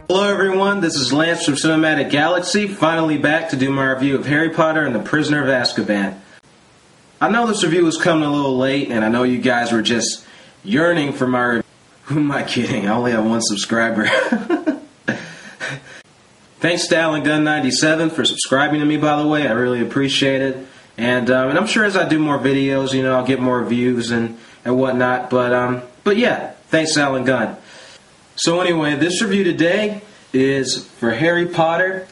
Hello everyone, this is Lance from Cinematic Galaxy, finally back to do my review of Harry Potter and the Prisoner of Azkaban. I know this review was coming a little late, and I know you guys were just yearning for my review. Who am I kidding? I only have one subscriber. Thanks to AlanGunn97 for subscribing to me, by the way. I really appreciate it. And I'm sure as I do more videos, you know, I'll get more views and whatnot. But yeah, thanks Alan Gunn. So anyway, this review today is for Harry Potter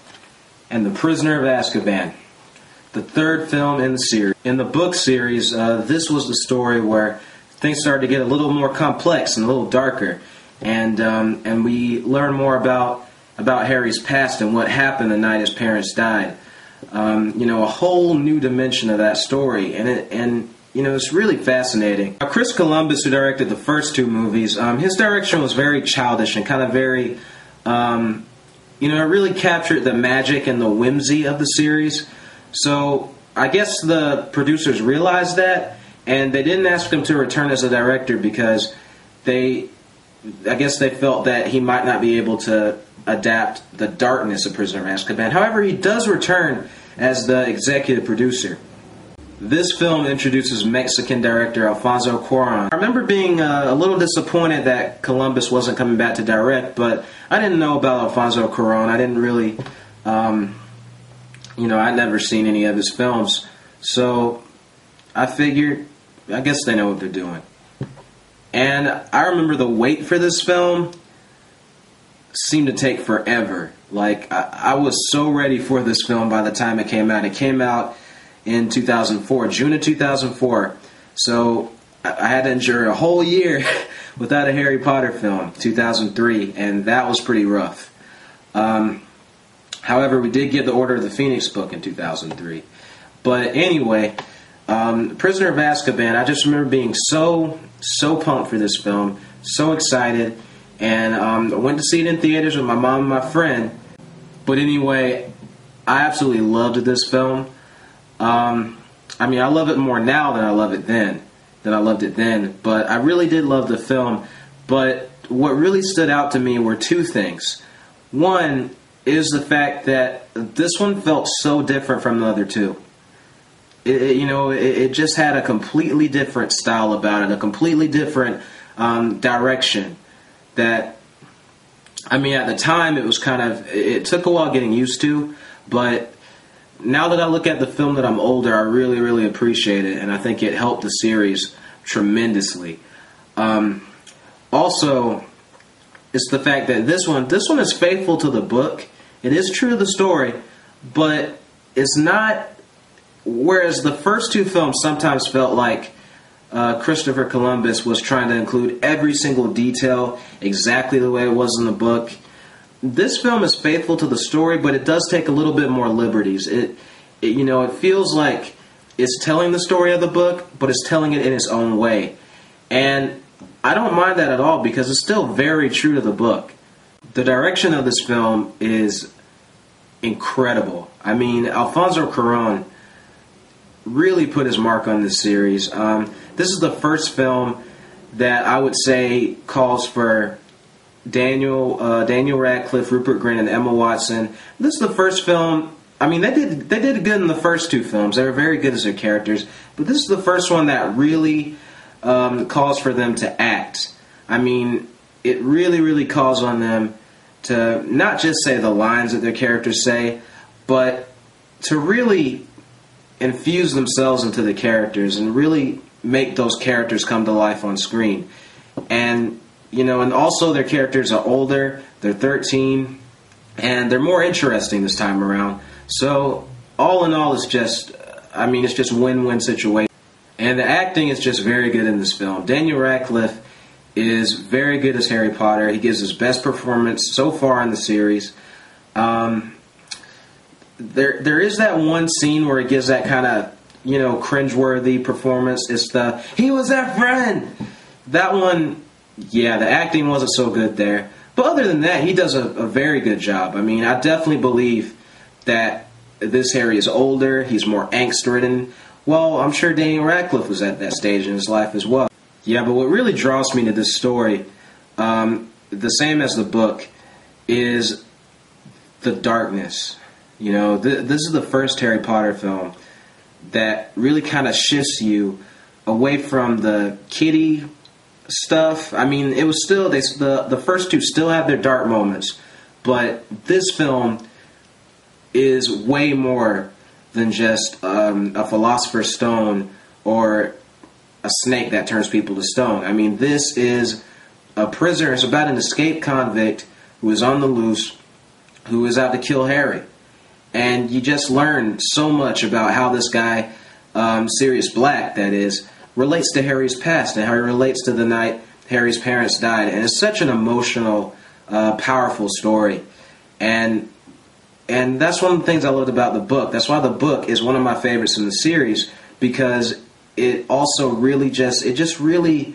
and the Prisoner of Azkaban, the third film in the series. In the book series, this was the story where things started to get a little more complex and a little darker, and we learn more about Harry's past and what happened the night his parents died. You know, a whole new dimension of that story, and you know, it's really fascinating. Chris Columbus, who directed the first two movies, his direction was very childish and kind of very, you know, it really captured the magic and the whimsy of the series. So I guess the producers realized that, and they didn't ask him to return as a director because I guess they felt that he might not be able to adapt the darkness of Prisoner of Azkaban. However, he does return as the executive producer. This film introduces Mexican director Alfonso Cuarón. I remember being a little disappointed that Columbus wasn't coming back to direct, but I didn't know about Alfonso Cuarón. I didn't really, you know, I'd never seen any of his films. So I figured, I guess they know what they're doing. And I remember the wait for this film seemed to take forever. Like, I was so ready for this film by the time it came out. It came out in 2004, June of 2004. So I had to endure a whole year without a Harry Potter film, 2003, and that was pretty rough. However, we did get the Order of the Phoenix book in 2003. But anyway, Prisoner of Azkaban, I just remember being so pumped for this film, so excited, and I went to see it in theaters with my mom and my friend. But anyway, I absolutely loved this film. I mean, I love it more now than I loved it then, but I really did love the film. But what really stood out to me were two things. One is the fact that this one felt so different from the other two. It just had a completely different style about it, a completely different direction that, I mean, at the time it was it took a while getting used to, but now that I look at the film that I'm older, I really, really appreciate it, and I think it helped the series tremendously. Also, it's the fact that this one is faithful to the book. It is true to the story, but it's not. Whereas the first two films sometimes felt like Christopher Columbus was trying to include every single detail exactly the way it was in the book. This film is faithful to the story, but it does take a little bit more liberties. It feels like it's telling the story of the book, but it's telling it in its own way. And I don't mind that at all because it's still very true to the book. The direction of this film is incredible. I mean, Alfonso Cuarón really put his mark on this series. This is the first film that I would say calls for Daniel Radcliffe, Rupert Grint, and Emma Watson. This is the first film. I mean, they did good in the first two films. They were very good as their characters, but this is the first one that really calls for them to act. I mean, it really, really calls on them to not just say the lines that their characters say, but to really infuse themselves into the characters and really make those characters come to life on screen. And and also their characters are older, they're 13, and they're more interesting this time around. So, all in all, it's just win-win situation. And the acting is just very good in this film. Daniel Radcliffe is very good as Harry Potter. He gives his best performance so far in the series. There is that one scene where he gives that kind of, cringeworthy performance. It's the, he was our friend! That one, yeah, the acting wasn't so good there. But other than that, he does a very good job. I mean, I definitely believe that this Harry is older, he's more angst-ridden. Well, I'm sure Daniel Radcliffe was at that stage in his life as well. Yeah, but what really draws me to this story, the same as the book, is the darkness. This is the first Harry Potter film that really kind of shifts you away from the kiddie stuff. I mean, it was still, the first two still have their dark moments, but this film is way more than just a philosopher's stone or a snake that turns people to stone. I mean, this is a prisoner. It's about an escaped convict who is on the loose, who is out to kill Harry. And you just learn so much about how this guy, Sirius Black, that is, relates to Harry's past and how he relates to the night Harry's parents died. And it's such an emotional, powerful story. And that's one of the things I loved about the book. That's why the book is one of my favorites in the series, because it also really just really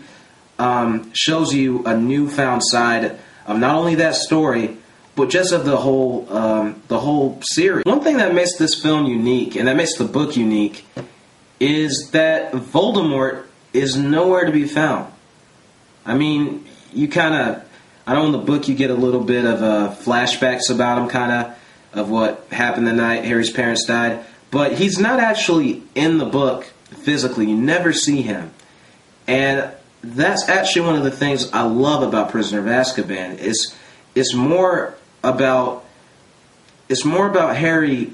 shows you a newfound side of not only that story, but just of the whole series. One thing that makes this film unique, and that makes the book unique, is that Voldemort is nowhere to be found. I mean, I know in the book you get a little bit of flashbacks about him, of what happened the night Harry's parents died, but he's not actually in the book physically. You never see him. And that's actually one of the things I love about Prisoner of Azkaban. It's more about Harry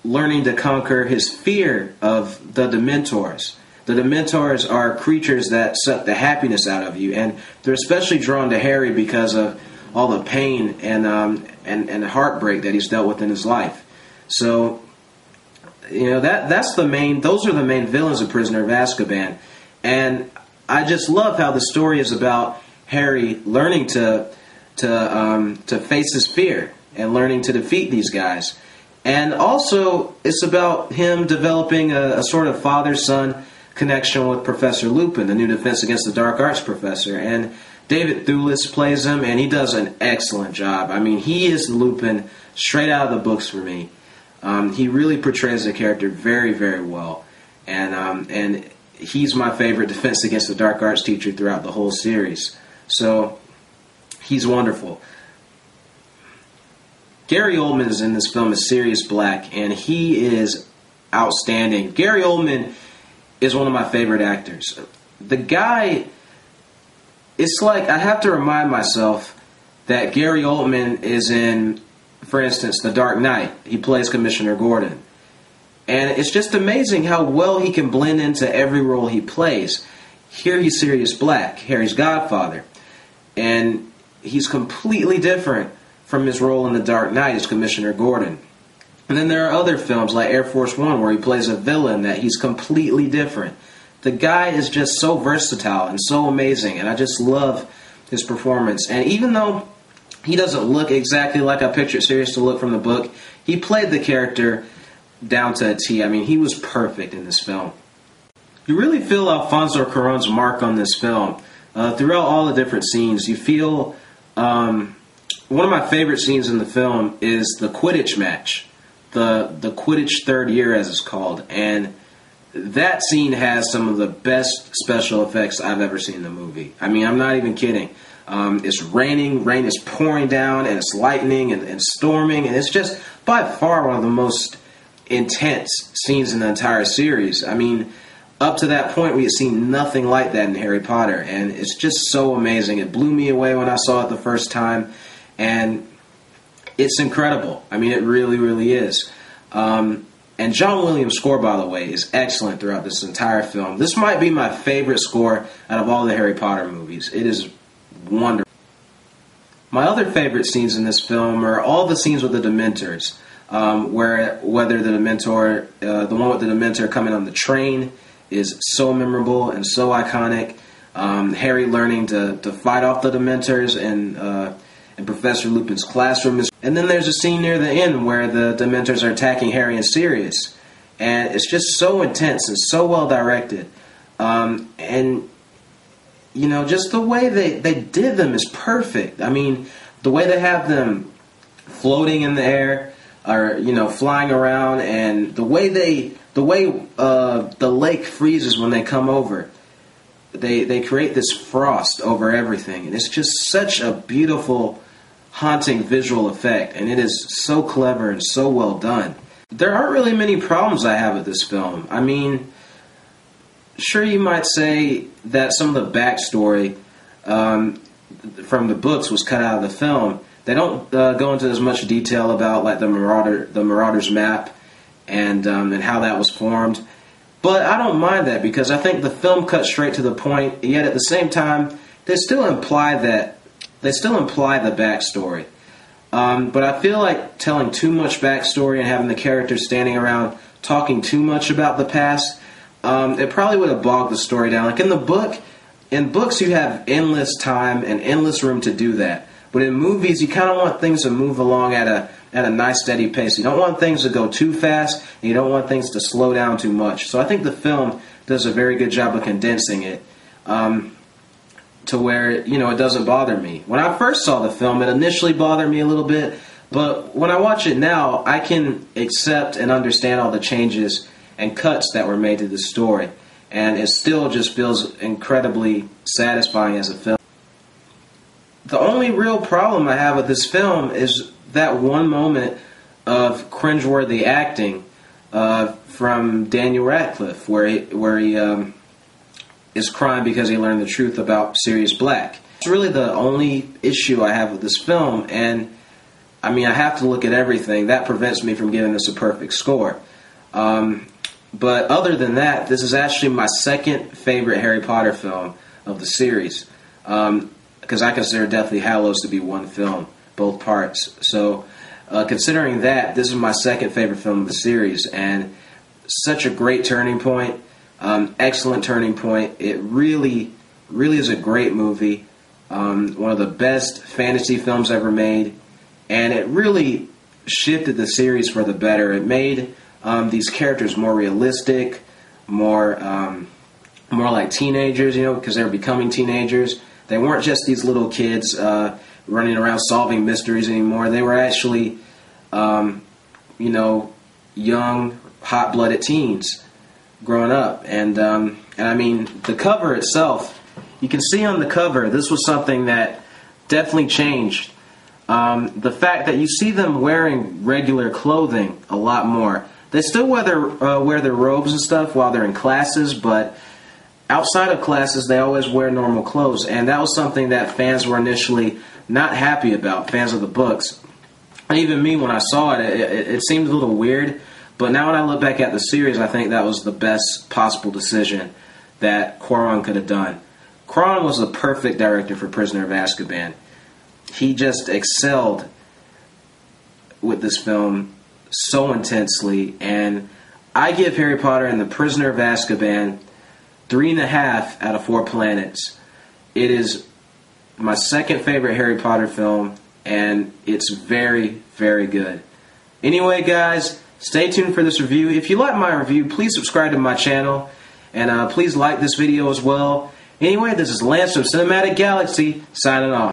learning to conquer his fear of the Dementors. The Dementors are creatures that suck the happiness out of you, and they're especially drawn to Harry because of all the pain and heartbreak that he's dealt with in his life. So, those are the main villains of Prisoner of Azkaban. And I just love how the story is about Harry learning to face his fear and learning to defeat these guys. And also, it's about him developing a sort of father-son connection with Professor Lupin, the new Defense Against the Dark Arts professor. And David Thewlis plays him, and he does an excellent job. I mean, he is Lupin straight out of the books for me. He really portrays the character very, very well. And he's my favorite Defense Against the Dark Arts teacher throughout the whole series. So, he's wonderful. Gary Oldman is in this film as Sirius Black, and he is outstanding. Gary Oldman is one of my favorite actors. The guy, it's like I have to remind myself that Gary Oldman is in, for instance, The Dark Knight. He plays Commissioner Gordon. And it's just amazing how well he can blend into every role he plays. Here he's Sirius Black, Harry's godfather. And he's completely different from his role in The Dark Knight as Commissioner Gordon. And then there are other films like Air Force One where he plays a villain that he's completely different. The guy is just so versatile and so amazing, and I just love his performance. And even though he doesn't look exactly like I pictured Sirius to look from the book, he played the character down to a T. I mean, he was perfect in this film. You really feel Alfonso Cuarón's mark on this film. Throughout all the different scenes, you feel... one of my favorite scenes in the film is the Quidditch match. The Quidditch third year, as it's called. And that scene has some of the best special effects I've ever seen in the movie. I mean, I'm not even kidding. It's raining, rain is pouring down, and it's lightning and storming, and it's just by far one of the most intense scenes in the entire series. I mean, up to that point, we had seen nothing like that in Harry Potter, and it's just so amazing. It blew me away when I saw it the first time, and it's incredible. I mean, it really, really is. And John Williams' score, by the way, is excellent throughout this entire film. This might be my favorite score out of all the Harry Potter movies. It is wonderful. My other favorite scenes in this film are all the scenes with the Dementors, whether the Dementor, the one with the Dementor coming on the train is so memorable and so iconic. Harry learning to fight off the Dementors in Professor Lupin's classroom. And then there's a scene near the end where the Dementors are attacking Harry and Sirius. And it's just so intense and so well directed. And, you know, just the way they did them is perfect. I mean, the way they have them floating in the air, or, you know, flying around, and the way the lake freezes when they come over. They create this frost over everything, and it's just such a beautiful, haunting visual effect, and it is so clever and so well done. There aren't really many problems I have with this film. I mean, sure, you might say that some of the backstory from the books was cut out of the film. They don't go into as much detail about like the Marauders map and how that was formed. But I don't mind that, because I think the film cuts straight to the point. Yet at the same time, they still imply the backstory. But I feel like telling too much backstory and having the characters standing around talking too much about the past, it probably would have bogged the story down. Like in books you have endless time and endless room to do that. But in movies, you kind of want things to move along at a nice, steady pace. You don't want things to go too fast, and you don't want things to slow down too much. So I think the film does a very good job of condensing it to where, you know, it doesn't bother me. When I first saw the film, it initially bothered me a little bit, but when I watch it now, I can accept and understand all the changes and cuts that were made to the story, and it still just feels incredibly satisfying as a film. The only real problem I have with this film is that one moment of cringeworthy acting from Daniel Radcliffe, where he is crying because he learned the truth about Sirius Black. It's really the only issue I have with this film, and I mean, I have to look at everything. That prevents me from giving this a perfect score. But other than that, this is actually my second favorite Harry Potter film of the series. Because I consider Deathly Hallows to be one film, both parts. So, considering that, this is my second favorite film of the series, and such a great turning point, excellent turning point. It really, really is a great movie, one of the best fantasy films ever made, and it really shifted the series for the better. It made these characters more realistic, more like teenagers, you know, because they were becoming teenagers. They weren't just these little kids running around solving mysteries anymore. They were actually, you know, young, hot-blooded teens growing up. And I mean, the cover itself, you can see on the cover, this was something that definitely changed. The fact that you see them wearing regular clothing a lot more. They still wear their robes and stuff while they're in classes, but outside of classes, they always wear normal clothes, and that was something that fans were initially not happy about, fans of the books. And even me, when I saw it, it seemed a little weird, but now when I look back at the series, I think that was the best possible decision that Cuarón could have done. Cuarón was the perfect director for Prisoner of Azkaban. He just excelled with this film so intensely, and I give Harry Potter and the Prisoner of Azkaban 3.5 out of 4 planets. It is my second favorite Harry Potter film, and it's very, very good. Anyway, guys, stay tuned for this review. If you like my review, please subscribe to my channel, and please like this video as well. Anyway, this is Lance from Cinematic Galaxy, signing off.